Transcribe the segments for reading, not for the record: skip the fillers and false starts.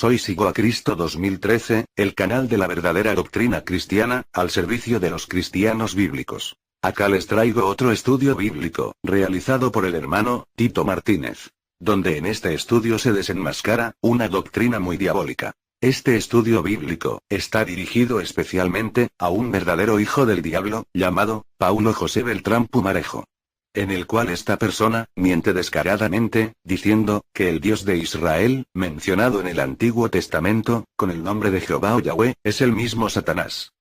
Soy Sigo a Cristo 2013, el canal de la verdadera doctrina cristiana, al servicio de los cristianos bíblicos. Acá les traigo otro estudio bíblico, realizado por el hermano Tito Martínez, donde en este estudio se desenmascara una doctrina muy diabólica. Este estudio bíblico está dirigido especialmente a un verdadero hijo del diablo, llamado Paulo José Beltrán Pumarejo, en el cual esta persona miente descaradamente, diciendo que el Dios de Israel, mencionado en el Antiguo Testamento, con el nombre de Jehová o Yahweh, es el mismo Satanás.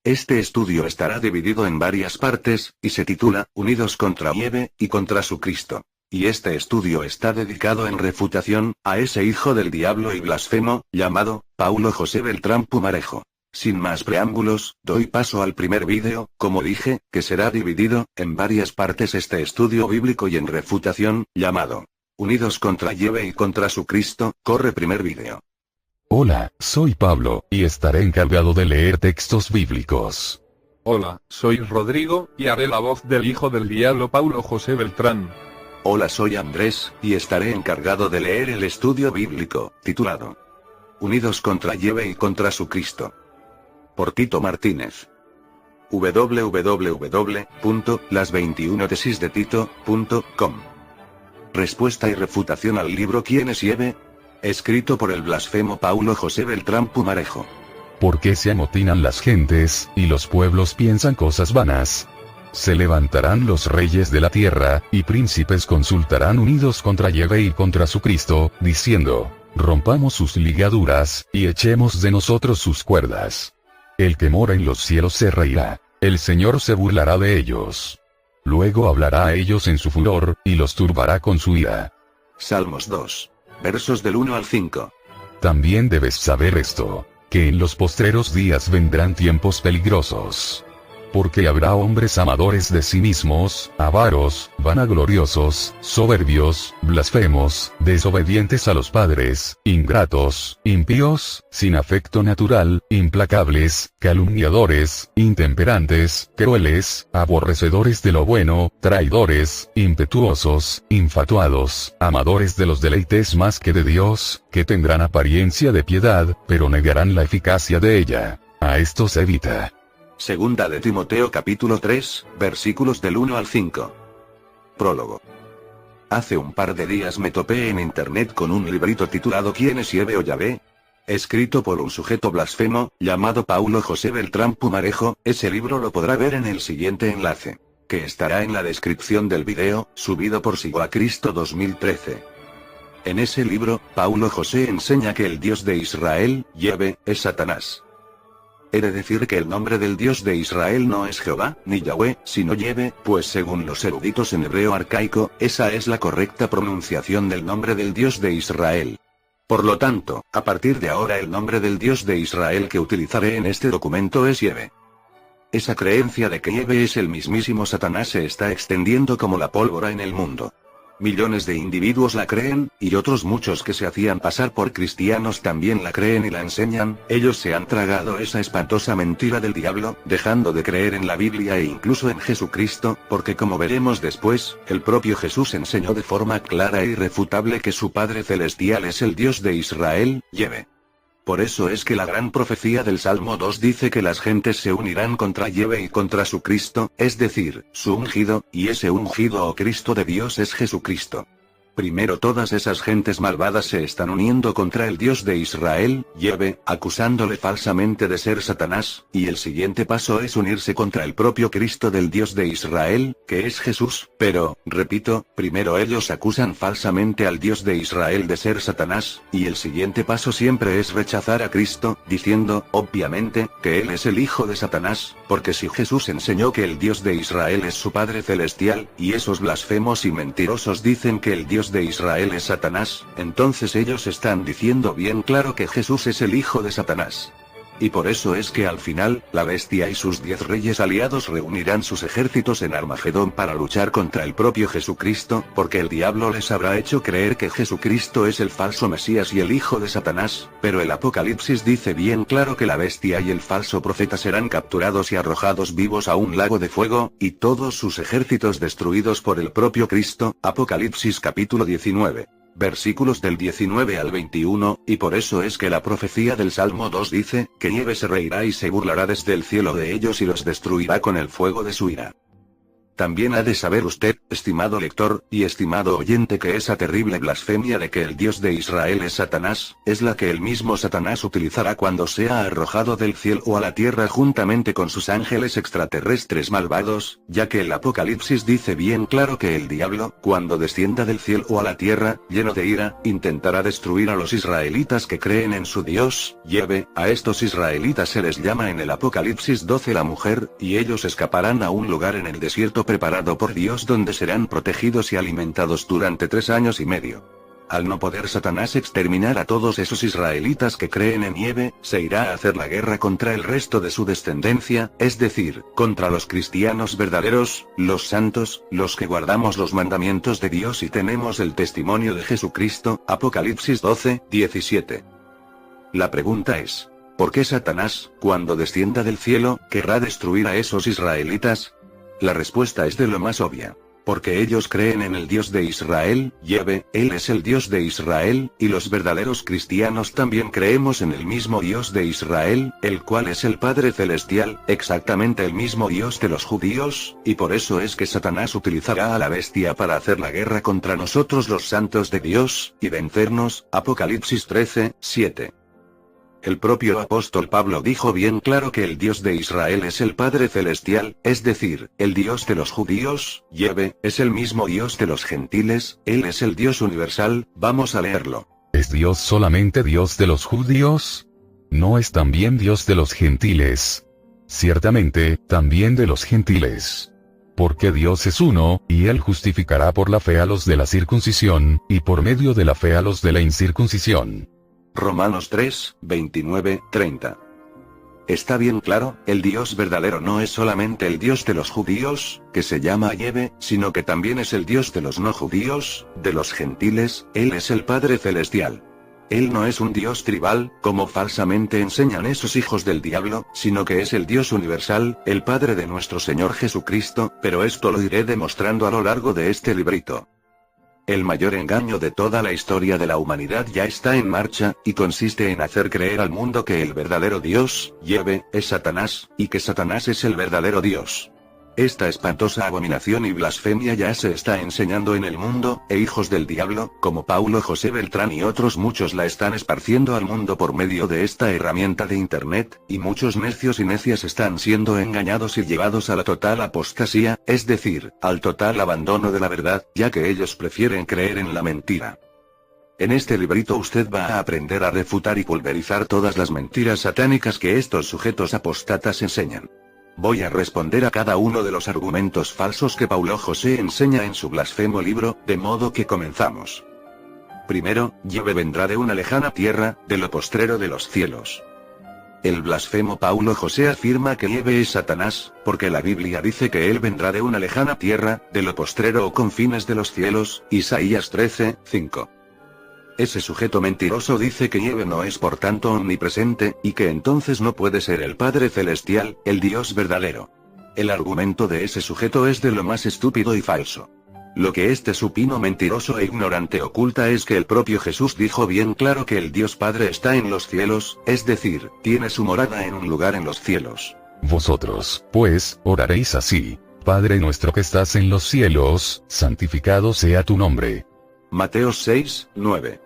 Este estudio estará dividido en varias partes, y se titula, Unidos contra Yahweh y contra su Cristo. Y este estudio está dedicado en refutación a ese hijo del diablo y blasfemo, llamado Paulo José Beltrán Pumarejo. Sin más preámbulos, doy paso al primer vídeo, como dije, que será dividido en varias partes este estudio bíblico y en refutación, llamado Unidos contra Yahweh y contra su Cristo. Corre primer vídeo. Hola, soy Pablo, y estaré encargado de leer textos bíblicos. Hola, soy Rodrigo, y haré la voz del hijo del diablo Paulo José Beltrán. Hola, soy Andrés, y estaré encargado de leer el estudio bíblico, titulado Unidos contra Yahweh y contra su Cristo, por Tito Martínez. www.las21tesisdetito.com. Respuesta y refutación al libro ¿Quién es Yahweh?, escrito por el blasfemo Paulo José Beltrán Pumarejo. ¿Por qué se amotinan las gentes, y los pueblos piensan cosas vanas? Se levantarán los reyes de la tierra, y príncipes consultarán unidos contra Yahweh y contra su Cristo, diciendo, rompamos sus ligaduras, y echemos de nosotros sus cuerdas. El que mora en los cielos se reirá. El Señor se burlará de ellos. Luego hablará a ellos en su furor, y los turbará con su ira. Salmos 2. Versos del 1 al 5. También debes saber esto, que en los postreros días vendrán tiempos peligrosos. Porque habrá hombres amadores de sí mismos, avaros, vanagloriosos, soberbios, blasfemos, desobedientes a los padres, ingratos, impíos, sin afecto natural, implacables, calumniadores, intemperantes, crueles, aborrecedores de lo bueno, traidores, impetuosos, infatuados, amadores de los deleites más que de Dios, que tendrán apariencia de piedad, pero negarán la eficacia de ella. A estos evita. Segunda de Timoteo capítulo 3, versículos del 1 al 5. Prólogo. Hace un par de días me topé en internet con un librito titulado ¿Quién es Yahweh o Yahweh?, escrito por un sujeto blasfemo, llamado Paulo José Beltrán Pumarejo. Ese libro lo podrá ver en el siguiente enlace, que estará en la descripción del video, subido por Sigo a Cristo 2013. En ese libro, Paulo José enseña que el Dios de Israel, Yahweh, es Satanás. He de decir que el nombre del Dios de Israel no es Jehová, ni Yahweh, sino Yahweh, pues según los eruditos en hebreo arcaico, esa es la correcta pronunciación del nombre del Dios de Israel. Por lo tanto, a partir de ahora el nombre del Dios de Israel que utilizaré en este documento es Yahweh. Esa creencia de que Yahweh es el mismísimo Satanás se está extendiendo como la pólvora en el mundo. Millones de individuos la creen, y otros muchos que se hacían pasar por cristianos también la creen y la enseñan. Ellos se han tragado esa espantosa mentira del diablo, dejando de creer en la Biblia e incluso en Jesucristo, porque como veremos después, el propio Jesús enseñó de forma clara e irrefutable que su Padre Celestial es el Dios de Israel, Yahweh. Por eso es que la gran profecía del Salmo 2 dice que las gentes se unirán contra Yahweh y contra su Cristo, es decir, su ungido, y ese ungido o Cristo de Dios es Jesucristo. Primero todas esas gentes malvadas se están uniendo contra el Dios de Israel, Yahweh, acusándole falsamente de ser Satanás, y el siguiente paso es unirse contra el propio Cristo del Dios de Israel, que es Jesús, pero, repito, primero ellos acusan falsamente al Dios de Israel de ser Satanás, y el siguiente paso siempre es rechazar a Cristo, diciendo, obviamente, que Él es el hijo de Satanás, porque si Jesús enseñó que el Dios de Israel es su Padre Celestial, y esos blasfemos y mentirosos dicen que el Dios de Israel es Satanás, entonces ellos están diciendo bien claro que Jesús es el hijo de Satanás. Y por eso es que al final, la bestia y sus 10 reyes aliados reunirán sus ejércitos en Armagedón para luchar contra el propio Jesucristo, porque el diablo les habrá hecho creer que Jesucristo es el falso Mesías y el hijo de Satanás, pero el Apocalipsis dice bien claro que la bestia y el falso profeta serán capturados y arrojados vivos a un lago de fuego, y todos sus ejércitos destruidos por el propio Cristo. Apocalipsis capítulo 19. versículos del 19 al 21, y por eso es que la profecía del Salmo 2 dice, que Yahvé se reirá y se burlará desde el cielo de ellos y los destruirá con el fuego de su ira. También ha de saber usted, estimado lector, y estimado oyente, que esa terrible blasfemia de que el Dios de Israel es Satanás, es la que el mismo Satanás utilizará cuando sea arrojado del cielo a la tierra juntamente con sus ángeles extraterrestres malvados, ya que el Apocalipsis dice bien claro que el diablo, cuando descienda del cielo a la tierra, lleno de ira, intentará destruir a los israelitas que creen en su Dios, Yahvé. A estos israelitas se les llama en el Apocalipsis 12 la mujer, y ellos escaparán a un lugar en el desierto preparado por Dios donde serán protegidos y alimentados durante 3 años y medio. Al no poder Satanás exterminar a todos esos israelitas que creen en Yahvé, se irá a hacer la guerra contra el resto de su descendencia, es decir, contra los cristianos verdaderos, los santos, los que guardamos los mandamientos de Dios y tenemos el testimonio de Jesucristo. Apocalipsis 12, 17. La pregunta es, ¿por qué Satanás, cuando descienda del cielo, querrá destruir a esos israelitas? La respuesta es de lo más obvia. Porque ellos creen en el Dios de Israel, Yahvé, Él es el Dios de Israel, y los verdaderos cristianos también creemos en el mismo Dios de Israel, el cual es el Padre Celestial, exactamente el mismo Dios de los judíos, y por eso es que Satanás utilizará a la bestia para hacer la guerra contra nosotros los santos de Dios, y vencernos. Apocalipsis 13, 7. El propio apóstol Pablo dijo bien claro que el Dios de Israel es el Padre Celestial, es decir, el Dios de los judíos, Yahvé, es el mismo Dios de los gentiles, Él es el Dios universal. Vamos a leerlo. ¿Es Dios solamente Dios de los judíos? ¿No es también Dios de los gentiles? Ciertamente, también de los gentiles. Porque Dios es uno, y Él justificará por la fe a los de la circuncisión, y por medio de la fe a los de la incircuncisión. Romanos 3, 29, 30. Está bien claro, el Dios verdadero no es solamente el Dios de los judíos, que se llama Yahvé, sino que también es el Dios de los no judíos, de los gentiles. Él es el Padre Celestial. Él no es un Dios tribal, como falsamente enseñan esos hijos del diablo, sino que es el Dios universal, el Padre de nuestro Señor Jesucristo, pero esto lo iré demostrando a lo largo de este librito. El mayor engaño de toda la historia de la humanidad ya está en marcha, y consiste en hacer creer al mundo que el verdadero Dios, Yahvé, es Satanás, y que Satanás es el verdadero Dios. Esta espantosa abominación y blasfemia ya se está enseñando en el mundo, e hijos del diablo, como Paulo José Beltrán y otros muchos la están esparciendo al mundo por medio de esta herramienta de Internet, y muchos necios y necias están siendo engañados y llevados a la total apostasía, es decir, al total abandono de la verdad, ya que ellos prefieren creer en la mentira. En este librito usted va a aprender a refutar y pulverizar todas las mentiras satánicas que estos sujetos apóstatas enseñan. Voy a responder a cada uno de los argumentos falsos que Paulo José enseña en su blasfemo libro, de modo que comenzamos. Primero, Yahvé vendrá de una lejana tierra, de lo postrero de los cielos. El blasfemo Paulo José afirma que Yahvé es Satanás, porque la Biblia dice que él vendrá de una lejana tierra, de lo postrero o confines de los cielos, Isaías 13, 5. Ese sujeto mentiroso dice que Yahvé no es por tanto omnipresente, y que entonces no puede ser el Padre Celestial, el Dios verdadero. El argumento de ese sujeto es de lo más estúpido y falso. Lo que este supino mentiroso e ignorante oculta es que el propio Jesús dijo bien claro que el Dios Padre está en los cielos, es decir, tiene su morada en un lugar en los cielos. Vosotros, pues, oraréis así: Padre nuestro que estás en los cielos, santificado sea tu nombre. Mateo 6, 9.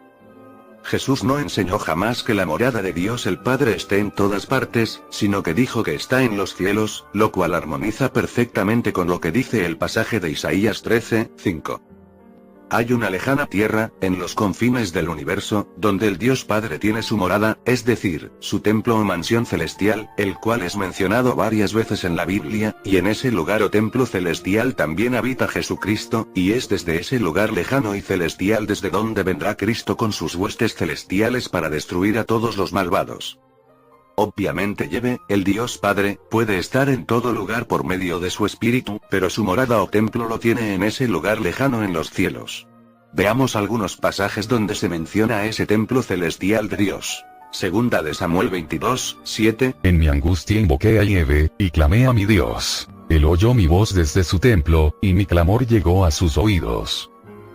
Jesús no enseñó jamás que la morada de Dios el Padre esté en todas partes, sino que dijo que está en los cielos, lo cual armoniza perfectamente con lo que dice el pasaje de Isaías 13, 5. Hay una lejana tierra, en los confines del universo, donde el Dios Padre tiene su morada, es decir, su templo o mansión celestial, el cual es mencionado varias veces en la Biblia, y en ese lugar o templo celestial también habita Jesucristo, y es desde ese lugar lejano y celestial desde donde vendrá Cristo con sus huestes celestiales para destruir a todos los malvados. Obviamente Yahvé, el Dios Padre, puede estar en todo lugar por medio de su Espíritu, pero su morada o templo lo tiene en ese lugar lejano en los cielos. Veamos algunos pasajes donde se menciona ese templo celestial de Dios. Segunda de Samuel 22, 7. En mi angustia invoqué a Yahvé, y clamé a mi Dios. Él oyó mi voz desde su templo, y mi clamor llegó a sus oídos.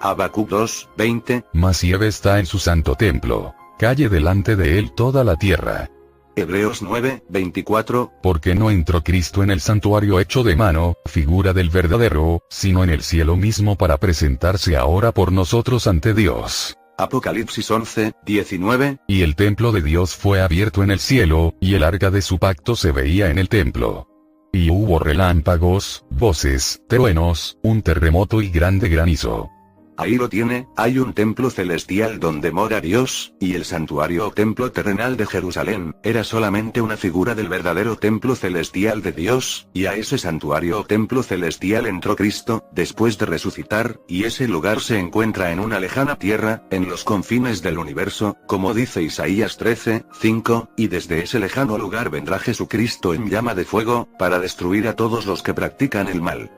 Habacuc 2, 20. Mas Yahvé está en su santo templo. Calle delante de él toda la tierra. Hebreos 9, 24. Porque no entró Cristo en el santuario hecho de mano, figura del verdadero, sino en el cielo mismo para presentarse ahora por nosotros ante Dios. Apocalipsis 11, 19. Y el templo de Dios fue abierto en el cielo, y el arca de su pacto se veía en el templo. Y hubo relámpagos, voces, truenos, un terremoto y grande granizo. Ahí lo tiene, hay un templo celestial donde mora Dios, y el santuario o templo terrenal de Jerusalén, era solamente una figura del verdadero templo celestial de Dios, y a ese santuario o templo celestial entró Cristo, después de resucitar, y ese lugar se encuentra en una lejana tierra, en los confines del universo, como dice Isaías 13, 5, y desde ese lejano lugar vendrá Jesucristo en llama de fuego, para destruir a todos los que practican el mal.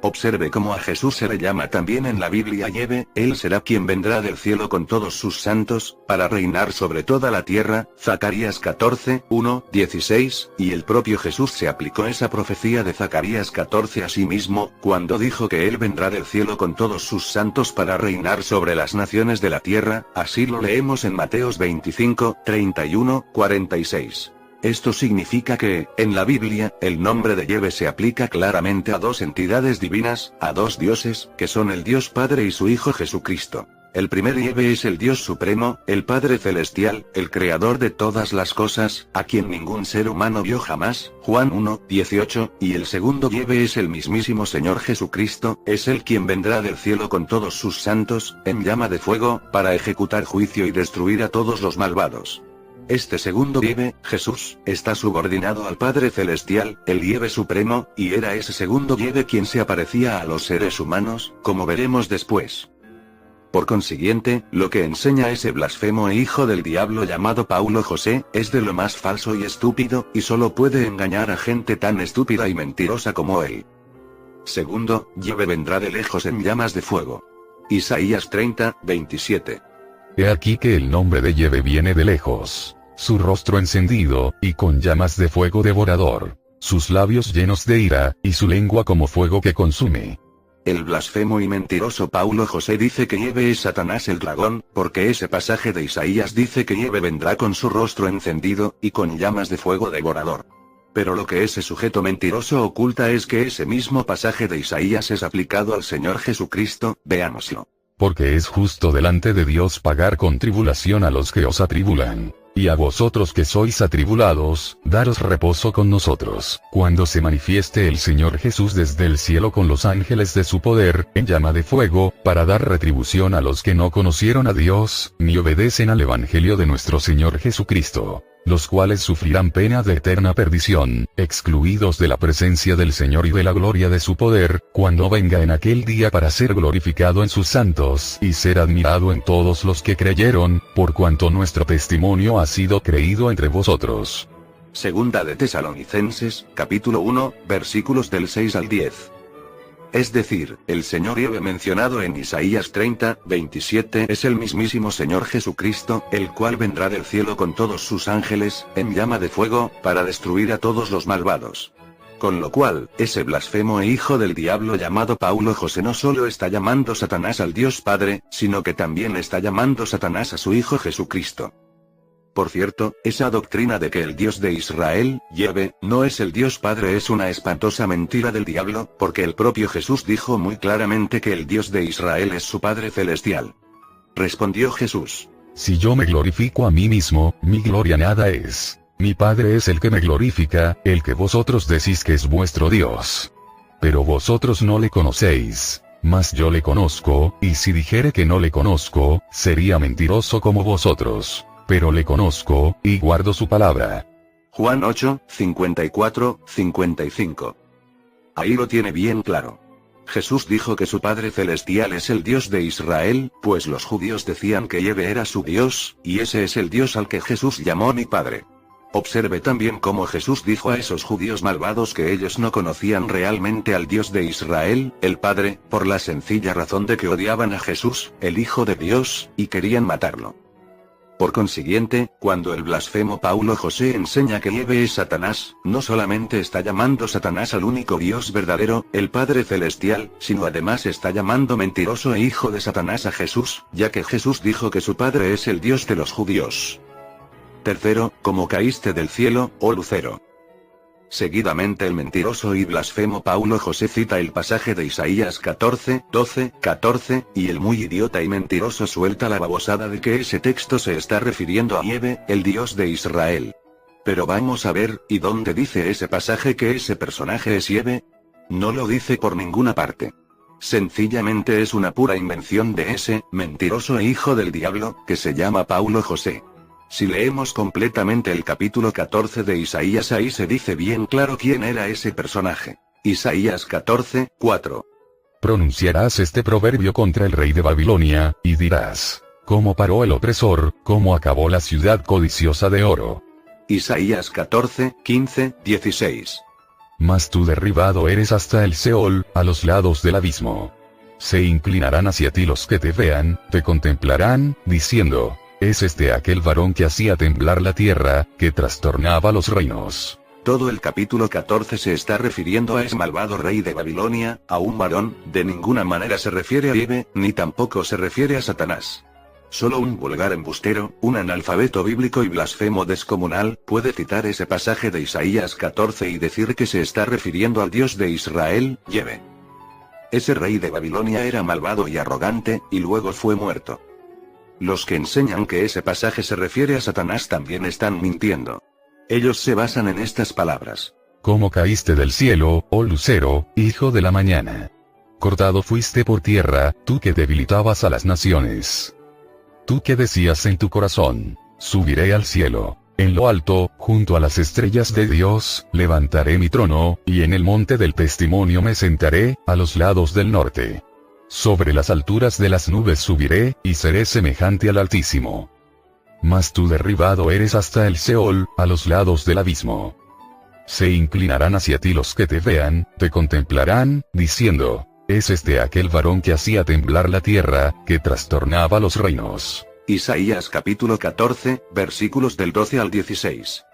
Observe cómo a Jesús se le llama también en la Biblia Yahvé, él será quien vendrá del cielo con todos sus santos, para reinar sobre toda la tierra, Zacarías 14, 1, 16, y el propio Jesús se aplicó esa profecía de Zacarías 14 a sí mismo, cuando dijo que él vendrá del cielo con todos sus santos para reinar sobre las naciones de la tierra, así lo leemos en Mateos 25, 31, 46. Esto significa que, en la Biblia, el nombre de Yahvé se aplica claramente a dos entidades divinas, a dos dioses, que son el Dios Padre y su Hijo Jesucristo. El primer Yahvé es el Dios Supremo, el Padre Celestial, el Creador de todas las cosas, a quien ningún ser humano vio jamás, Juan 1, 18, y el segundo Yahvé es el mismísimo Señor Jesucristo, es Él quien vendrá del cielo con todos sus santos, en llama de fuego, para ejecutar juicio y destruir a todos los malvados. Este segundo Yahvé, Jesús, está subordinado al Padre Celestial, el Yahvé Supremo, y era ese segundo Yahvé quien se aparecía a los seres humanos, como veremos después. Por consiguiente, lo que enseña ese blasfemo e hijo del diablo llamado Paulo José, es de lo más falso y estúpido, y solo puede engañar a gente tan estúpida y mentirosa como él. Segundo, Yahvé vendrá de lejos en llamas de fuego. Isaías 30, 27. He aquí que el nombre de Yahvé viene de lejos, su rostro encendido, y con llamas de fuego devorador, sus labios llenos de ira, y su lengua como fuego que consume. El blasfemo y mentiroso Paulo José dice que Yahvé es Satanás el dragón, porque ese pasaje de Isaías dice que Yahvé vendrá con su rostro encendido, y con llamas de fuego devorador. Pero lo que ese sujeto mentiroso oculta es que ese mismo pasaje de Isaías es aplicado al Señor Jesucristo, veámoslo. Porque es justo delante de Dios pagar con tribulación a los que os atribulan, y a vosotros que sois atribulados, daros reposo con nosotros, cuando se manifieste el Señor Jesús desde el cielo con los ángeles de su poder, en llama de fuego, para dar retribución a los que no conocieron a Dios, ni obedecen al Evangelio de nuestro Señor Jesucristo, los cuales sufrirán pena de eterna perdición, excluidos de la presencia del Señor y de la gloria de su poder, cuando venga en aquel día para ser glorificado en sus santos y ser admirado en todos los que creyeron, por cuanto nuestro testimonio ha sido creído entre vosotros. Segunda de Tesalonicenses, capítulo 1, versículos del 6 al 10. Es decir, el Señor Yahvé mencionado en Isaías 30, 27 es el mismísimo Señor Jesucristo, el cual vendrá del cielo con todos sus ángeles, en llama de fuego, para destruir a todos los malvados. Con lo cual, ese blasfemo e hijo del diablo llamado Paulo José no solo está llamando Satanás al Dios Padre, sino que también está llamando Satanás a su Hijo Jesucristo. Por cierto, esa doctrina de que el Dios de Israel, Yahvé, no es el Dios Padre es una espantosa mentira del diablo, porque el propio Jesús dijo muy claramente que el Dios de Israel es su Padre Celestial. Respondió Jesús: Si yo me glorifico a mí mismo, mi gloria nada es. Mi Padre es el que me glorifica, el que vosotros decís que es vuestro Dios. Pero vosotros no le conocéis, mas yo le conozco, y si dijere que no le conozco, sería mentiroso como vosotros. Pero le conozco, y guardo su palabra. Juan 8, 54, 55. Ahí lo tiene bien claro. Jesús dijo que su Padre Celestial es el Dios de Israel, pues los judíos decían que Yahvé era su Dios, y ese es el Dios al que Jesús llamó mi Padre. Observe también cómo Jesús dijo a esos judíos malvados que ellos no conocían realmente al Dios de Israel, el Padre, por la sencilla razón de que odiaban a Jesús, el Hijo de Dios, y querían matarlo. Por consiguiente, cuando el blasfemo Paulo José enseña que Yahvé es Satanás, no solamente está llamando Satanás al único Dios verdadero, el Padre Celestial, sino además está llamando mentiroso e hijo de Satanás a Jesús, ya que Jesús dijo que su Padre es el Dios de los judíos. Tercero, como caíste del cielo, oh lucero. Seguidamente el mentiroso y blasfemo Paulo José cita el pasaje de Isaías 14, 12, 14, y el muy idiota y mentiroso suelta la babosada de que ese texto se está refiriendo a Yahvé, el Dios de Israel. Pero vamos a ver, ¿y dónde dice ese pasaje que ese personaje es Yahvé? No lo dice por ninguna parte. Sencillamente es una pura invención de ese mentiroso e hijo del diablo, que se llama Paulo José. Si leemos completamente el capítulo 14 de Isaías, ahí se dice bien claro quién era ese personaje. Isaías 14, 4. Pronunciarás este proverbio contra el rey de Babilonia, y dirás: ¿cómo paró el opresor, cómo acabó la ciudad codiciosa de oro? Isaías 14, 15, 16. Mas tú derribado eres hasta el Seol, a los lados del abismo. Se inclinarán hacia ti los que te vean, te contemplarán, diciendo: ¿es este aquel varón que hacía temblar la tierra, que trastornaba los reinos? Todo el capítulo 14 se está refiriendo a ese malvado rey de Babilonia, a un varón, de ninguna manera se refiere a Yahvé, ni tampoco se refiere a Satanás. Solo un vulgar embustero, un analfabeto bíblico y blasfemo descomunal, puede citar ese pasaje de Isaías 14 y decir que se está refiriendo al Dios de Israel, Yahvé. Ese rey de Babilonia era malvado y arrogante, y luego fue muerto. Los que enseñan que ese pasaje se refiere a Satanás también están mintiendo. Ellos se basan en estas palabras: ¿cómo caíste del cielo, oh lucero, hijo de la mañana? Cortado fuiste por tierra, tú que debilitabas a las naciones. Tú que decías en tu corazón: subiré al cielo. En lo alto, junto a las estrellas de Dios, levantaré mi trono, y en el monte del testimonio me sentaré, a los lados del norte. Sobre las alturas de las nubes subiré, y seré semejante al Altísimo. Mas tú derribado eres hasta el Seol, a los lados del abismo. Se inclinarán hacia ti los que te vean, te contemplarán, diciendo: ¿es este aquel varón que hacía temblar la tierra, que trastornaba los reinos? Isaías capítulo 14, versículos del 12 al 16.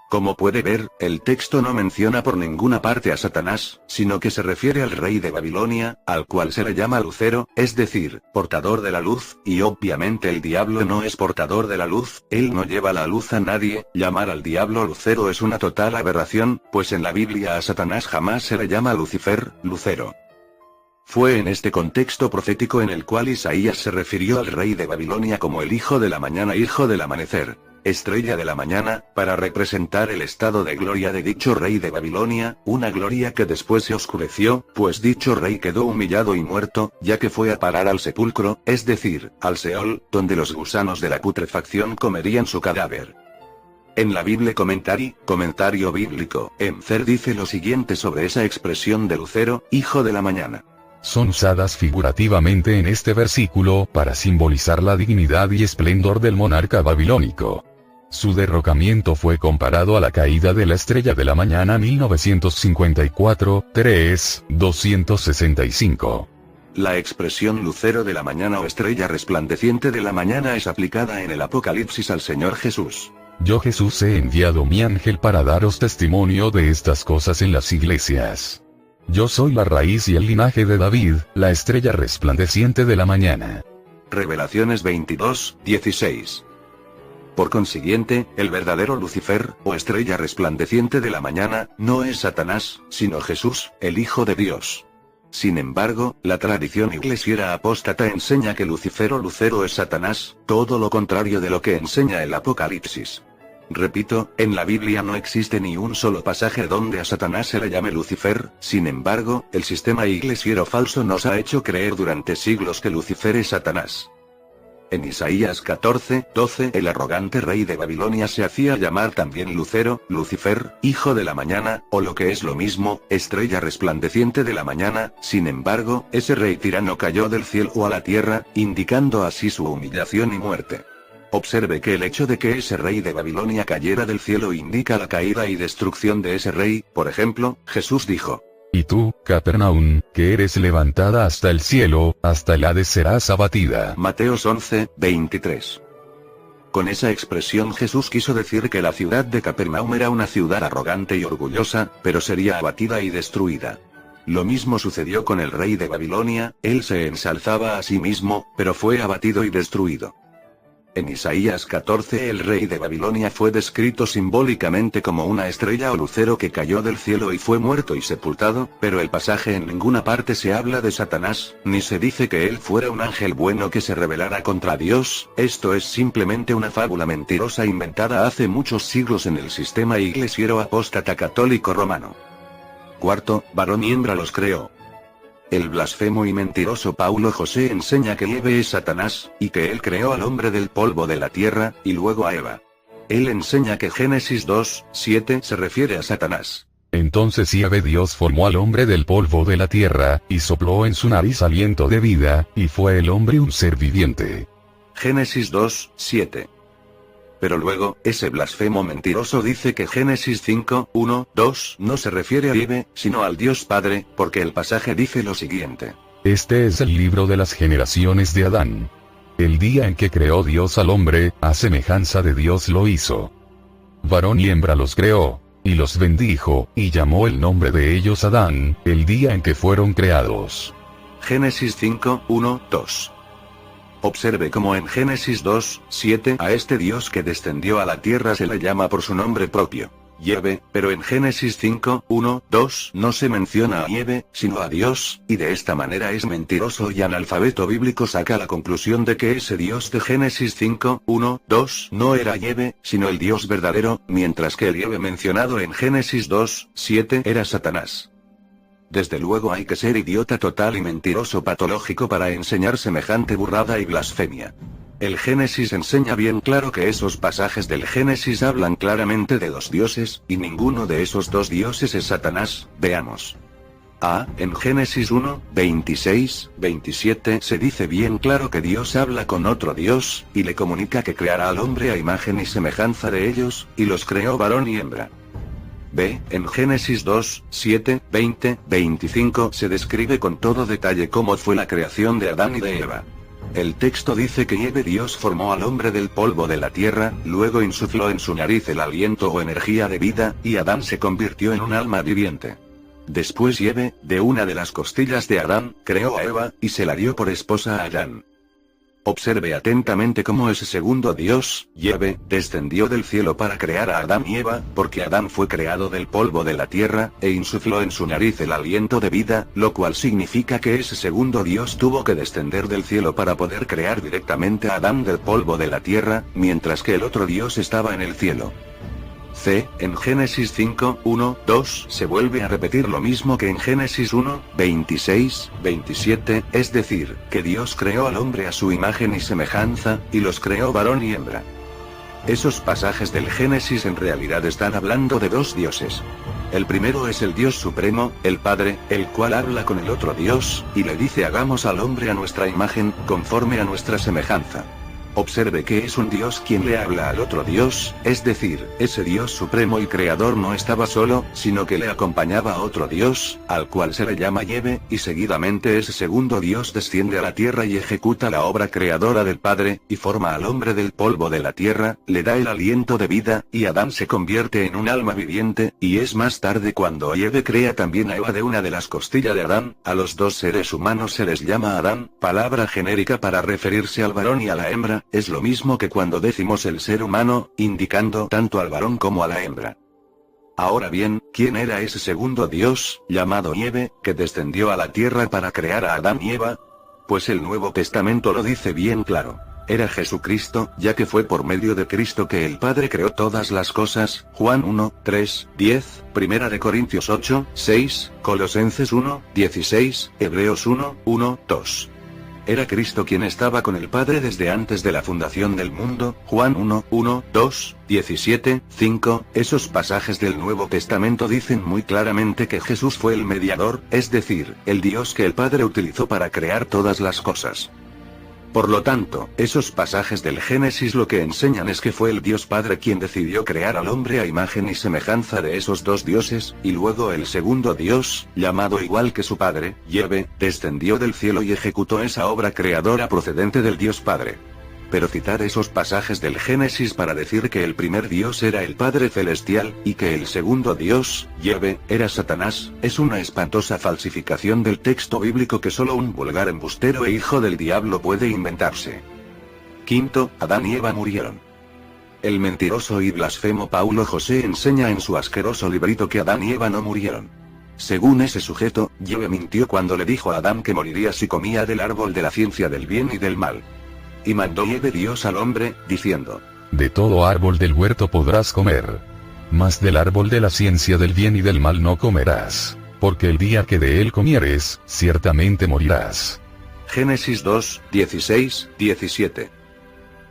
Como puede ver, el texto no menciona por ninguna parte a Satanás, sino que se refiere al rey de Babilonia, al cual se le llama Lucero, es decir, portador de la luz, y obviamente el diablo no es portador de la luz, él no lleva la luz a nadie. Llamar al diablo Lucero es una total aberración, pues en la Biblia a Satanás jamás se le llama Lucifer, Lucero. Fue en este contexto profético en el cual Isaías se refirió al rey de Babilonia como el hijo de la mañana, hijo del amanecer, estrella de la mañana, para representar el estado de gloria de dicho rey de Babilonia, una gloria que después se oscureció, pues dicho rey quedó humillado y muerto, ya que fue a parar al sepulcro, es decir, al Seol, donde los gusanos de la putrefacción comerían su cadáver. En la Bible comentario bíblico, Emcer dice lo siguiente sobre esa expresión de Lucero, hijo de la mañana. Son usadas figurativamente en este versículo para simbolizar la dignidad y esplendor del monarca babilónico. Su derrocamiento fue comparado a la caída de la estrella de la mañana 1954, 3, 265. La expresión lucero de la mañana o estrella resplandeciente de la mañana es aplicada en el Apocalipsis al Señor Jesús. Yo Jesús he enviado mi ángel para daros testimonio de estas cosas en las iglesias. Yo soy la raíz y el linaje de David, la estrella resplandeciente de la mañana. Revelaciones 22, 16. Por consiguiente, el verdadero Lucifer, o estrella resplandeciente de la mañana, no es Satanás, sino Jesús, el Hijo de Dios. Sin embargo, la tradición iglesiera apóstata enseña que Lucifer o Lucero es Satanás, todo lo contrario de lo que enseña el Apocalipsis. Repito, en la Biblia no existe ni un solo pasaje donde a Satanás se le llame Lucifer. Sin embargo, el sistema iglesiero falso nos ha hecho creer durante siglos que Lucifer es Satanás. En Isaías 14, 12, el arrogante rey de Babilonia se hacía llamar también Lucero, Lucifer, hijo de la mañana, o lo que es lo mismo, estrella resplandeciente de la mañana. Sin embargo, ese rey tirano cayó del cielo a la tierra, indicando así su humillación y muerte. Observe que el hecho de que ese rey de Babilonia cayera del cielo indica la caída y destrucción de ese rey. Por ejemplo, Jesús dijo: Y tú, Capernaum, que eres levantada hasta el cielo, hasta el Hades serás abatida. Mateos 11, 23. Con esa expresión Jesús quiso decir que la ciudad de Capernaum era una ciudad arrogante y orgullosa, pero sería abatida y destruida. Lo mismo sucedió con el rey de Babilonia, él se ensalzaba a sí mismo, pero fue abatido y destruido. En Isaías 14 el rey de Babilonia fue descrito simbólicamente como una estrella o lucero que cayó del cielo y fue muerto y sepultado, pero el pasaje en ninguna parte se habla de Satanás, ni se dice que él fuera un ángel bueno que se rebelara contra Dios. Esto es simplemente una fábula mentirosa inventada hace muchos siglos en el sistema iglesiero apóstata católico romano. Cuarto, varón y hembra los creó. El blasfemo y mentiroso Paulo José enseña que Eve es Satanás, y que él creó al hombre del polvo de la tierra, y luego a Eva. Él enseña que Génesis 2:7 se refiere a Satanás. Entonces Yahvé Dios formó al hombre del polvo de la tierra, y sopló en su nariz aliento de vida, y fue el hombre un ser viviente. Génesis 2:7. Pero luego, ese blasfemo mentiroso dice que Génesis 5:1-2 no se refiere a Eve, sino al Dios Padre, porque el pasaje dice lo siguiente. Este es el libro de las generaciones de Adán. El día en que creó Dios al hombre, a semejanza de Dios lo hizo. Varón y hembra los creó, y los bendijo, y llamó el nombre de ellos Adán, el día en que fueron creados. Génesis 5:1-2. Observe cómo en Génesis 2:7 a este Dios que descendió a la tierra se le llama por su nombre propio, Yahvé, pero en Génesis 5:1-2 no se menciona a Yahvé, sino a Dios, y de esta manera es mentiroso y analfabeto bíblico saca la conclusión de que ese Dios de Génesis 5:1-2 no era Yahvé, sino el Dios verdadero, mientras que el Yahvé mencionado en Génesis 2:7 era Satanás. Desde luego hay que ser idiota total y mentiroso patológico para enseñar semejante burrada y blasfemia. El Génesis enseña bien claro que esos pasajes del Génesis hablan claramente de dos dioses, y ninguno de esos dos dioses es Satanás. Veamos. En Génesis 1:26-27 se dice bien claro que Dios habla con otro Dios, y le comunica que creará al hombre a imagen y semejanza de ellos, y los creó varón y hembra. En Génesis 2:7-20-25 se describe con todo detalle cómo fue la creación de Adán y de Eva. El texto dice que Yahvé Dios formó al hombre del polvo de la tierra, luego insufló en su nariz el aliento o energía de vida, y Adán se convirtió en un alma viviente. Después Yahvé, de una de las costillas de Adán, creó a Eva, y se la dio por esposa a Adán. Observe atentamente cómo ese segundo Dios, Yahvé, descendió del cielo para crear a Adán y Eva, porque Adán fue creado del polvo de la tierra, e insufló en su nariz el aliento de vida, lo cual significa que ese segundo Dios tuvo que descender del cielo para poder crear directamente a Adán del polvo de la tierra, mientras que el otro Dios estaba en el cielo. En Génesis 5:1-2 se vuelve a repetir lo mismo que en Génesis 1:26-27, es decir, que Dios creó al hombre a su imagen y semejanza, y los creó varón y hembra. Esos pasajes del Génesis en realidad están hablando de dos dioses. El primero es el Dios supremo, el Padre, el cual habla con el otro Dios, y le dice hagamos al hombre a nuestra imagen, conforme a nuestra semejanza. Observe que es un Dios quien le habla al otro Dios, es decir, ese Dios supremo y creador no estaba solo, sino que le acompañaba a otro Dios, al cual se le llama Yahvé, y seguidamente ese segundo Dios desciende a la tierra y ejecuta la obra creadora del Padre, y forma al hombre del polvo de la tierra, le da el aliento de vida, y Adán se convierte en un alma viviente, y es más tarde cuando Yahvé crea también a Eva de una de las costillas de Adán. A los dos seres humanos se les llama Adán, palabra genérica para referirse al varón y a la hembra. Es lo mismo que cuando decimos el ser humano, indicando tanto al varón como a la hembra. Ahora bien, ¿quién era ese segundo Dios, llamado Yahvé, que descendió a la tierra para crear a Adán y Eva? Pues el Nuevo Testamento lo dice bien claro. Era Jesucristo, ya que fue por medio de Cristo que el Padre creó todas las cosas. Juan 1:3-10, Primera de Corintios 8:6, Colosenses 1:16, Hebreos 1:1-2. Era Cristo quien estaba con el Padre desde antes de la fundación del mundo. Juan 1:1-2-17-5. Esos pasajes del Nuevo Testamento dicen muy claramente que Jesús fue el mediador, es decir, el Dios que el Padre utilizó para crear todas las cosas. Por lo tanto, esos pasajes del Génesis lo que enseñan es que fue el Dios Padre quien decidió crear al hombre a imagen y semejanza de esos dos dioses, y luego el segundo Dios, llamado igual que su Padre, Yahvé, descendió del cielo y ejecutó esa obra creadora procedente del Dios Padre. Pero citar esos pasajes del Génesis para decir que el primer Dios era el Padre Celestial, y que el segundo Dios, Yahvé, era Satanás, es una espantosa falsificación del texto bíblico que solo un vulgar embustero e hijo del diablo puede inventarse. Quinto, Adán y Eva murieron. El mentiroso y blasfemo Paulo José enseña en su asqueroso librito que Adán y Eva no murieron. Según ese sujeto, Yahvé mintió cuando le dijo a Adán que moriría si comía del árbol de la ciencia del bien y del mal. Y mandó Yahvé Dios al hombre, diciendo: De todo árbol del huerto podrás comer, mas del árbol de la ciencia del bien y del mal no comerás, porque el día que de él comieres, ciertamente morirás. Génesis 2, 16, 17.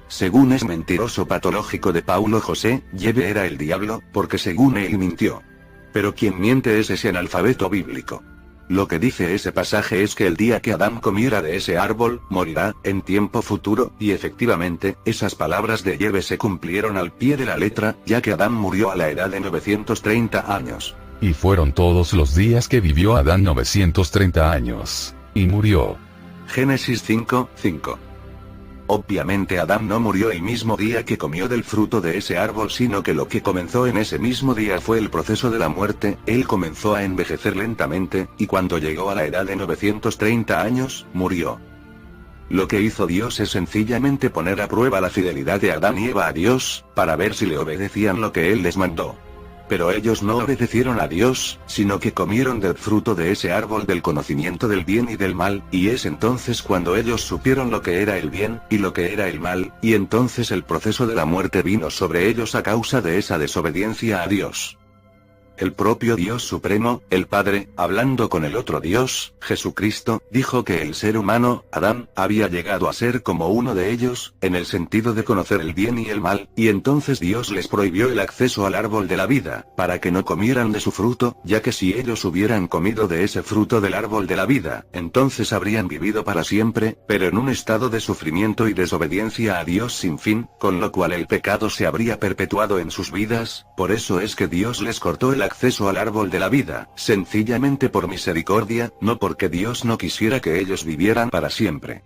Según es mentiroso patológico de Paulo José, Yahvé era el diablo, porque según él mintió. Pero quien miente es ese analfabeto bíblico. Lo que dice ese pasaje es que el día que Adán comiera de ese árbol, morirá, en tiempo futuro, y efectivamente, esas palabras de Yahvé se cumplieron al pie de la letra, ya que Adán murió a la edad de 930 años. Y fueron todos los días que vivió Adán 930 años. Y murió. Génesis 5, 5. Obviamente Adán no murió el mismo día que comió del fruto de ese árbol, sino que lo que comenzó en ese mismo día fue el proceso de la muerte. Él comenzó a envejecer lentamente, y cuando llegó a la edad de 930 años, murió. Lo que hizo Dios es sencillamente poner a prueba la fidelidad de Adán y Eva a Dios, para ver si le obedecían lo que Él les mandó. Pero ellos no obedecieron a Dios, sino que comieron del fruto de ese árbol del conocimiento del bien y del mal, y es entonces cuando ellos supieron lo que era el bien, y lo que era el mal, y entonces el proceso de la muerte vino sobre ellos a causa de esa desobediencia a Dios. El propio Dios Supremo, el Padre, hablando con el otro Dios, Jesucristo, dijo que el ser humano, Adán, había llegado a ser como uno de ellos, en el sentido de conocer el bien y el mal, y entonces Dios les prohibió el acceso al árbol de la vida, para que no comieran de su fruto, ya que si ellos hubieran comido de ese fruto del árbol de la vida, entonces habrían vivido para siempre, pero en un estado de sufrimiento y desobediencia a Dios sin fin, con lo cual el pecado se habría perpetuado en sus vidas. Por eso es que Dios les cortó el acceso al árbol de la vida, sencillamente por misericordia, no porque Dios no quisiera que ellos vivieran para siempre,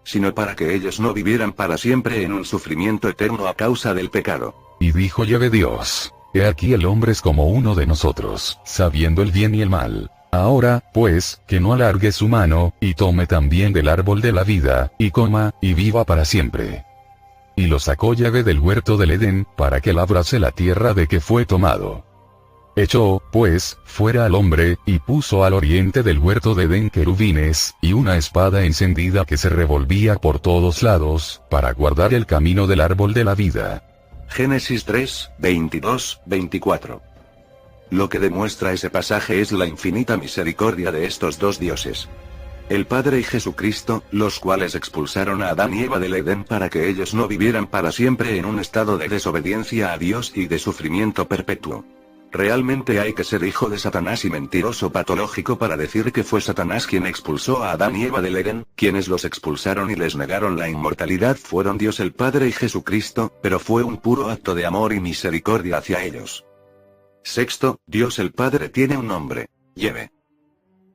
sino para que ellos no vivieran para siempre en un sufrimiento eterno a causa del pecado. Y dijo Yahvé Dios: He aquí el hombre es como uno de nosotros, sabiendo el bien y el mal. Ahora, pues, que no alargue su mano, y tome también del árbol de la vida, y coma, y viva para siempre. Y lo sacó Yahvé del huerto del Edén, para que labrase la tierra de que fue tomado. Echó, pues, fuera al hombre, y puso al oriente del huerto de Edén querubines, y una espada encendida que se revolvía por todos lados, para guardar el camino del árbol de la vida. Génesis 3, 22, 24. Lo que demuestra ese pasaje es la infinita misericordia de estos dos dioses, el Padre y Jesucristo, los cuales expulsaron a Adán y Eva del Edén para que ellos no vivieran para siempre en un estado de desobediencia a Dios y de sufrimiento perpetuo. Realmente hay que ser hijo de Satanás y mentiroso patológico para decir que fue Satanás quien expulsó a Adán y Eva del Edén. Quienes los expulsaron y les negaron la inmortalidad fueron Dios el Padre y Jesucristo, pero fue un puro acto de amor y misericordia hacia ellos. Sexto, Dios el Padre tiene un nombre: Yahvé.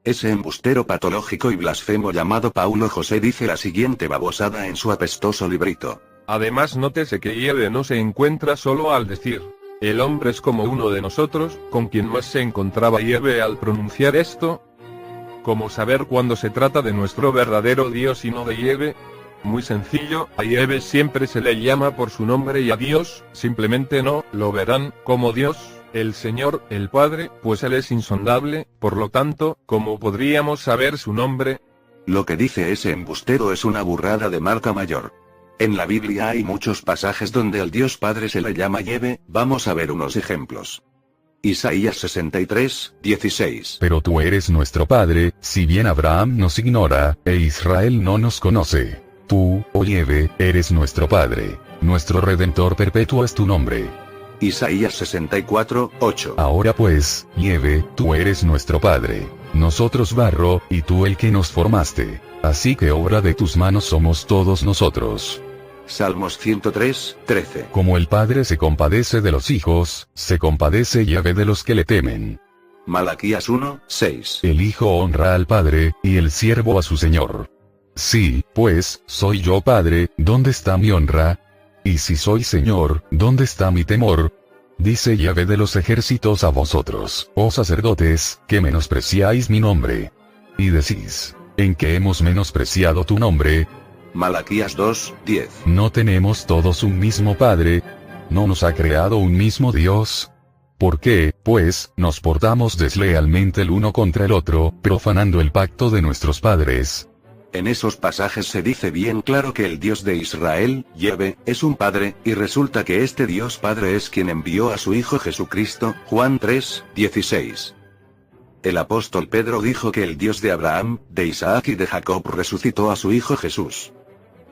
Ese embustero patológico y blasfemo llamado Paulo José dice la siguiente babosada en su apestoso librito. Además, nótese que Yahvé no se encuentra solo al decir: el hombre es como uno de nosotros. ¿Con quién más se encontraba Yahvé al pronunciar esto? ¿Cómo saber cuándo se trata de nuestro verdadero Dios y no de Yahvé? Muy sencillo, a Yahvé siempre se le llama por su nombre y a Dios, simplemente no lo verán como Dios, el Señor, el Padre, pues Él es insondable. Por lo tanto, ¿cómo podríamos saber su nombre? Lo que dice ese embustero es una burrada de marca mayor. En la Biblia hay muchos pasajes donde al Dios Padre se le llama Yahvé. Vamos a ver unos ejemplos. Isaías 63, 16. Pero tú eres nuestro Padre, si bien Abraham nos ignora, e Israel no nos conoce. Tú, oh Yahvé, eres nuestro Padre, nuestro Redentor perpetuo es tu nombre. Isaías 64, 8. Ahora pues, Yahvé, tú eres nuestro Padre, nosotros barro, y tú el que nos formaste. Así que obra de tus manos somos todos nosotros. Salmos 103, 13. Como el Padre se compadece de los hijos, se compadece Yahvé de los que le temen. Malaquías 1, 6. El hijo honra al Padre, y el siervo a su Señor. Sí, pues, soy yo Padre, ¿dónde está mi honra? Y si soy Señor, ¿dónde está mi temor? Dice Yahvé de los ejércitos a vosotros, oh sacerdotes, que menospreciáis mi nombre. Y decís, ¿en qué hemos menospreciado tu nombre? Malaquías 2:10. ¿No tenemos todos un mismo Padre? ¿No nos ha creado un mismo Dios? ¿Por qué, pues, nos portamos deslealmente el uno contra el otro, profanando el pacto de nuestros padres? En esos pasajes se dice bien claro que el Dios de Israel, Yahvé, es un Padre, y resulta que este Dios Padre es quien envió a su Hijo Jesucristo, Juan 3:16. El apóstol Pedro dijo que el Dios de Abraham, de Isaac y de Jacob resucitó a su Hijo Jesús.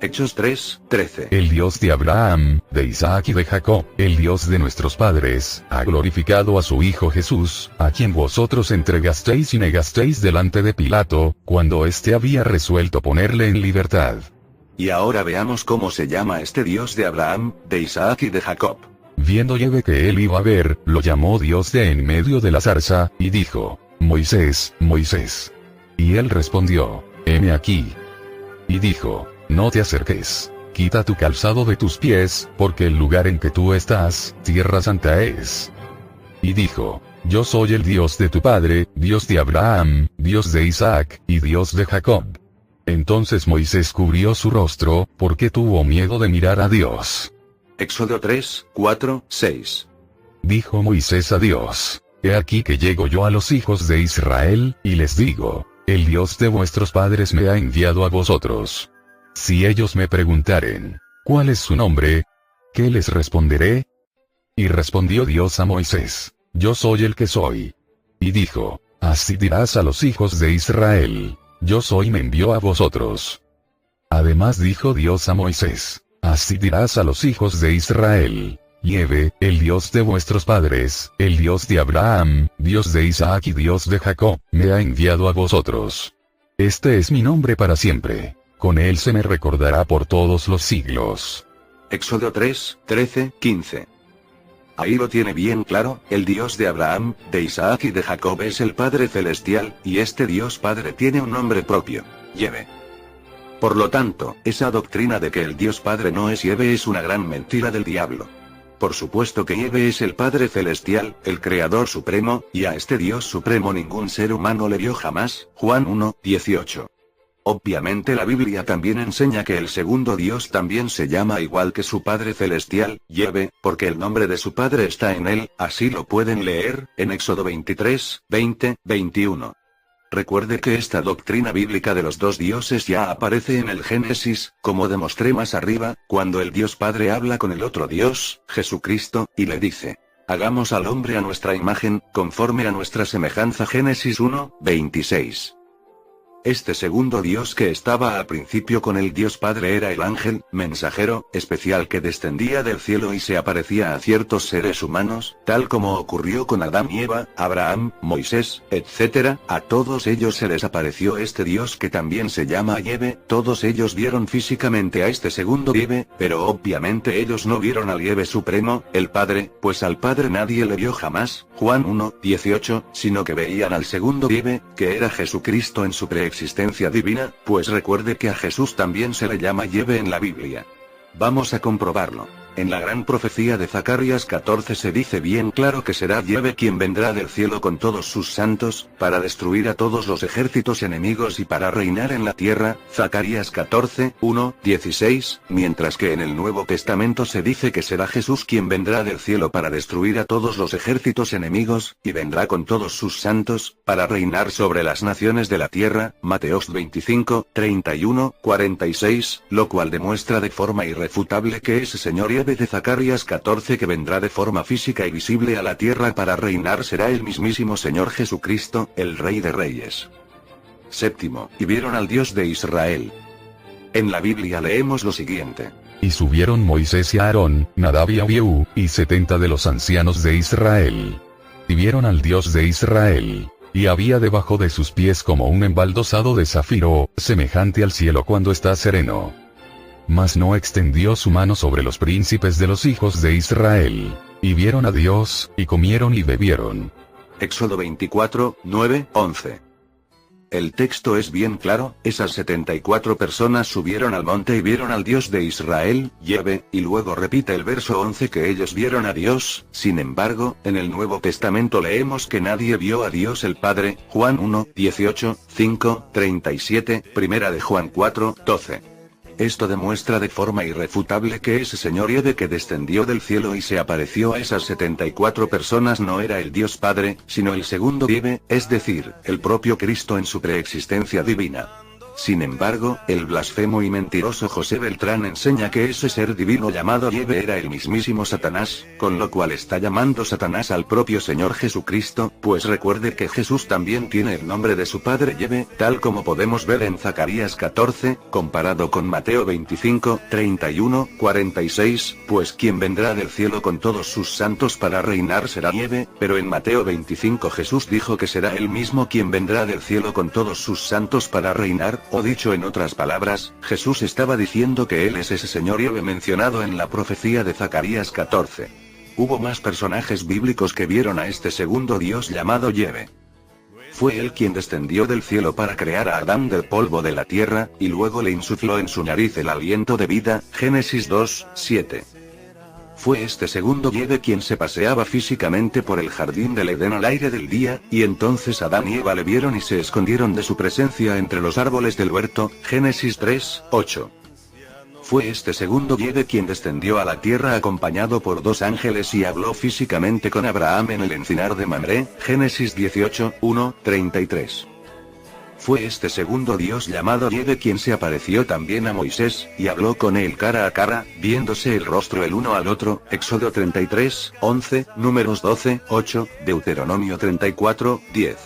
Hechos 3:13. El Dios de Abraham, de Isaac y de Jacob, el Dios de nuestros padres, ha glorificado a su Hijo Jesús, a quien vosotros entregasteis y negasteis delante de Pilato, cuando éste había resuelto ponerle en libertad. Y ahora veamos cómo se llama este Dios de Abraham, de Isaac y de Jacob. Viendo Yahvé que él iba a ver, lo llamó Dios de en medio de la zarza, y dijo, Moisés, Moisés. Y él respondió, heme aquí. Y dijo, no te acerques. Quita tu calzado de tus pies, porque el lugar en que tú estás, tierra santa es. Y dijo, yo soy el Dios de tu padre, Dios de Abraham, Dios de Isaac, y Dios de Jacob. Entonces Moisés cubrió su rostro, porque tuvo miedo de mirar a Dios. Éxodo 3:4-6. Dijo Moisés a Dios, he aquí que llego yo a los hijos de Israel, y les digo, el Dios de vuestros padres me ha enviado a vosotros. Si ellos me preguntaren, ¿cuál es su nombre? ¿Qué les responderé? Y respondió Dios a Moisés, yo soy el que soy. Y dijo, así dirás a los hijos de Israel, yo soy me envió a vosotros. Además dijo Dios a Moisés, así dirás a los hijos de Israel, Yahvé, el Dios de vuestros padres, el Dios de Abraham, Dios de Isaac y Dios de Jacob, me ha enviado a vosotros. Este es mi nombre para siempre. Con él se me recordará por todos los siglos. Éxodo 3:13-15. Ahí lo tiene bien claro, el Dios de Abraham, de Isaac y de Jacob es el Padre Celestial, y este Dios Padre tiene un nombre propio, Yahvé. Por lo tanto, esa doctrina de que el Dios Padre no es Yahvé es una gran mentira del diablo. Por supuesto que Yahvé es el Padre Celestial, el Creador Supremo, y a este Dios Supremo ningún ser humano le vio jamás, Juan 1:18. Obviamente la Biblia también enseña que el segundo Dios también se llama igual que su Padre Celestial, Yahvé, porque el nombre de su Padre está en él, así lo pueden leer, en Éxodo 23:20-21. Recuerde que esta doctrina bíblica de los dos dioses ya aparece en el Génesis, como demostré más arriba, cuando el Dios Padre habla con el otro Dios, Jesucristo, y le dice, hagamos al hombre a nuestra imagen, conforme a nuestra semejanza. Génesis 1:26. Este segundo Dios que estaba al principio con el Dios Padre era el ángel, mensajero, especial que descendía del cielo y se aparecía a ciertos seres humanos, tal como ocurrió con Adán y Eva, Abraham, Moisés, etc. A todos ellos se les apareció este Dios que también se llama Yahvé. Todos ellos vieron físicamente a este segundo Yahvé, pero obviamente ellos no vieron al Yahvé Supremo, el Padre, pues al Padre nadie le vio jamás, Juan 1:18, sino que veían al segundo Yahvé, que era Jesucristo en su preexistencia divina, pues recuerde que a Jesús también se le llama Yahvé en la Biblia. Vamos a comprobarlo. En la gran profecía de Zacarías 14 se dice bien claro que será Yahvé quien vendrá del cielo con todos sus santos, para destruir a todos los ejércitos enemigos y para reinar en la tierra, Zacarías 14:1-16, mientras que en el Nuevo Testamento se dice que será Jesús quien vendrá del cielo para destruir a todos los ejércitos enemigos, y vendrá con todos sus santos, para reinar sobre las naciones de la tierra, Mateos 25:31-46, lo cual demuestra de forma irrefutable que ese Señor Yahvé de Zacarías 14 que vendrá de forma física y visible a la tierra para reinar será el mismísimo Señor Jesucristo, el Rey de Reyes. Séptimo, y vieron al Dios de Israel. En la Biblia leemos lo siguiente. Y subieron Moisés y Aarón, Nadab y Abiú, y 70 de los ancianos de Israel. Y vieron al Dios de Israel. Y había debajo de sus pies como un embaldosado de zafiro, semejante al cielo cuando está sereno. Mas no extendió su mano sobre los príncipes de los hijos de Israel. Y vieron a Dios, y comieron y bebieron. Éxodo 24:9-11. El texto es bien claro, esas 74 personas subieron al monte y vieron al Dios de Israel, Yahvé, y luego repite el verso 11 que ellos vieron a Dios. Sin embargo, en el Nuevo Testamento leemos que nadie vio a Dios el Padre, Juan 1, 18, 5, 37, primera de Juan 4, 12. Esto demuestra de forma irrefutable que ese señor Yahvé que descendió del cielo y se apareció a esas 74 personas no era el Dios Padre, sino el segundo Yahvé, es decir, el propio Cristo en su preexistencia divina. Sin embargo, el blasfemo y mentiroso José Beltrán enseña que ese ser divino llamado Yahvé era el mismísimo Satanás, con lo cual está llamando Satanás al propio Señor Jesucristo, pues recuerde que Jesús también tiene el nombre de su padre Yahvé, tal como podemos ver en Zacarías 14, comparado con Mateo 25, 31, 46, pues quien vendrá del cielo con todos sus santos para reinar será Yahvé, pero en Mateo 25 Jesús dijo que será él mismo quien vendrá del cielo con todos sus santos para reinar. O dicho en otras palabras, Jesús estaba diciendo que él es ese señor Yahvé mencionado en la profecía de Zacarías 14. Hubo más personajes bíblicos que vieron a este segundo Dios llamado Yahvé. Fue él quien descendió del cielo para crear a Adán del polvo de la tierra, y luego le insufló en su nariz el aliento de vida, Génesis 2, 7. Fue este segundo Yahvé quien se paseaba físicamente por el jardín del Edén al aire del día, y entonces Adán y Eva le vieron y se escondieron de su presencia entre los árboles del huerto, Génesis 3, 8. Fue este segundo Yahvé quien descendió a la tierra acompañado por 2 ángeles y habló físicamente con Abraham en el encinar de Mamré, Génesis 18, 1, 33. Fue este segundo Dios llamado Yahvé quien se apareció también a Moisés, y habló con él cara a cara, viéndose el rostro el uno al otro, Éxodo 33, 11, Números 12, 8, Deuteronomio 34, 10.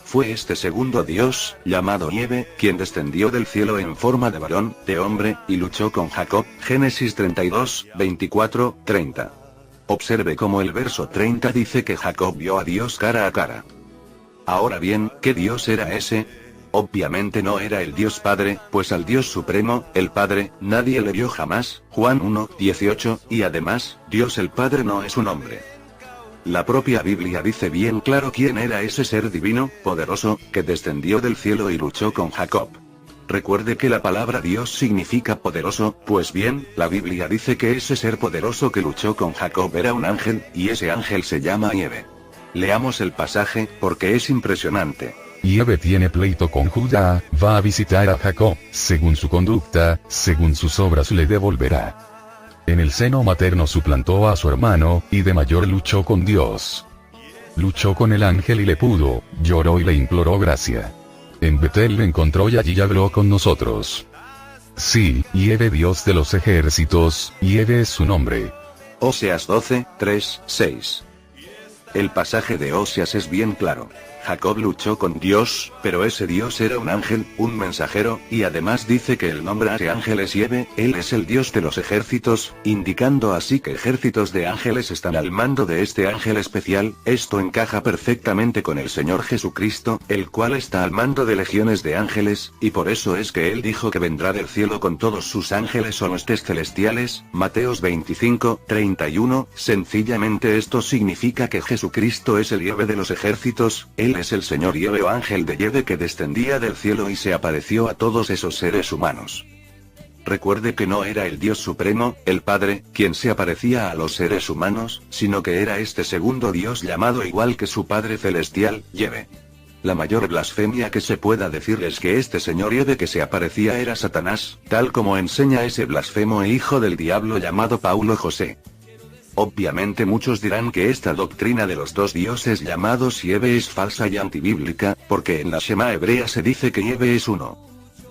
Fue este segundo Dios, llamado Yahvé, quien descendió del cielo en forma de varón, de hombre, y luchó con Jacob, Génesis 32, 24, 30. Observe cómo el verso 30 dice que Jacob vio a Dios cara a cara. Ahora bien, ¿qué Dios era ese? Obviamente no era el Dios Padre, pues al Dios Supremo, el Padre, nadie le vio jamás, Juan 1, 18, y además, Dios el Padre no es un hombre. La propia Biblia dice bien claro quién era ese ser divino, poderoso, que descendió del cielo y luchó con Jacob. Recuerde que la palabra Dios significa poderoso, pues bien, la Biblia dice que ese ser poderoso que luchó con Jacob era un ángel, y ese ángel se llama Yahvé. Leamos el pasaje, porque es impresionante. Yahvé tiene pleito con Judá, va a visitar a Jacob, según su conducta, según sus obras le devolverá. En el seno materno suplantó a su hermano, y de mayor luchó con Dios. Luchó con el ángel y le pudo, lloró y le imploró gracia. En Betel le encontró y allí habló con nosotros. Sí, Yahvé Dios de los ejércitos, Yahvé es su nombre. Oseas 12, 3, 6. El pasaje de Oseas es bien claro. Jacob luchó con Dios, pero ese Dios era un ángel, un mensajero, y además dice que el nombre de ese ángel es Yahvé, él es el Dios de los ejércitos, indicando así que ejércitos de ángeles están al mando de este ángel especial. Esto encaja perfectamente con el Señor Jesucristo, el cual está al mando de legiones de ángeles, y por eso es que él dijo que vendrá del cielo con todos sus ángeles o huestes celestiales, Mateos 25, 31, sencillamente esto significa que Jesucristo es el Yahvé de los ejércitos, él es el Señor Yahvé o ángel de Yahvé que descendía del cielo y se apareció a todos esos seres humanos. Recuerde que no era el Dios Supremo, el Padre, quien se aparecía a los seres humanos, sino que era este segundo Dios llamado igual que su Padre Celestial, Yahvé. La mayor blasfemia que se pueda decir es que este Señor Yahvé que se aparecía era Satanás, tal como enseña ese blasfemo e hijo del diablo llamado Paulo José. Obviamente muchos dirán que esta doctrina de los dos dioses llamados Yahvé es falsa y antibíblica, porque en la Shema hebrea se dice que Yahvé es uno.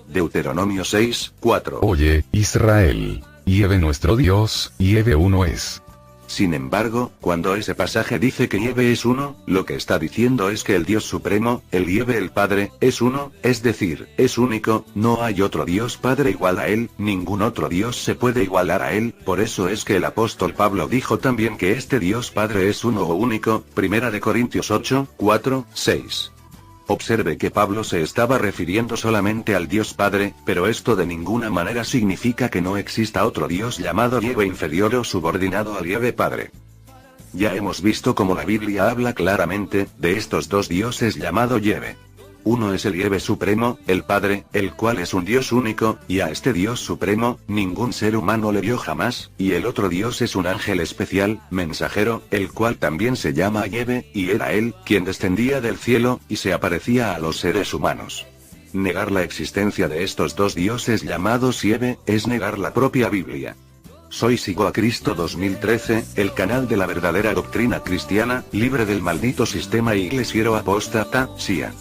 Deuteronomio 6, 4. Oye, Israel, Yahvé nuestro Dios, Yahvé uno es. Sin embargo, cuando ese pasaje dice que Yahvé es uno, lo que está diciendo es que el Dios Supremo, el Yahvé el Padre, es uno, es decir, es único, no hay otro Dios Padre igual a él, ningún otro Dios se puede igualar a él, por eso es que el apóstol Pablo dijo también que este Dios Padre es uno o único, 1 Corintios 8, 4, 6. Observe que Pablo se estaba refiriendo solamente al Dios Padre, pero esto de ninguna manera significa que no exista otro Dios llamado Yahvé inferior o subordinado al Yahvé Padre. Ya hemos visto cómo la Biblia habla claramente de estos dos dioses llamado Yahvé. Uno es el Yahvé Supremo, el Padre, el cual es un Dios único, y a este Dios Supremo, ningún ser humano le vio jamás, y el otro Dios es un ángel especial, mensajero, el cual también se llama Yahvé, y era él, quien descendía del cielo, y se aparecía a los seres humanos. Negar la existencia de estos dos dioses llamados Yahvé, es negar la propia Biblia. Soy Sigo a Cristo 2013, el canal de la verdadera doctrina cristiana, libre del maldito sistema iglesiero apóstata, SIA.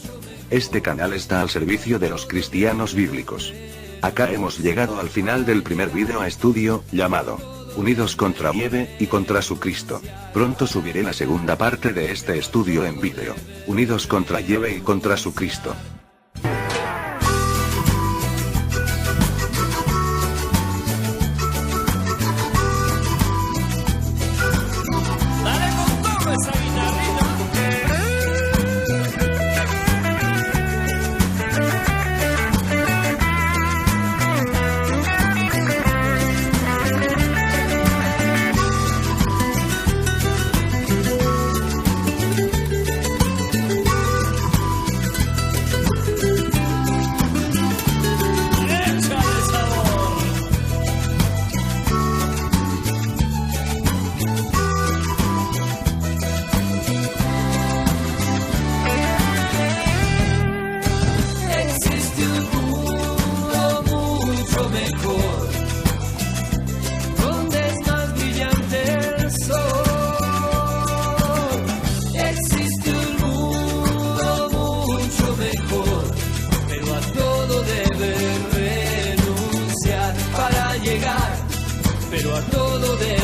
Este canal está al servicio de los cristianos bíblicos. Acá hemos llegado al final del primer video a estudio, llamado Unidos contra Yahvé y contra su Cristo. Pronto subiré la segunda parte de este estudio en vídeo. Unidos contra Yahvé y contra su Cristo. Pero a todo de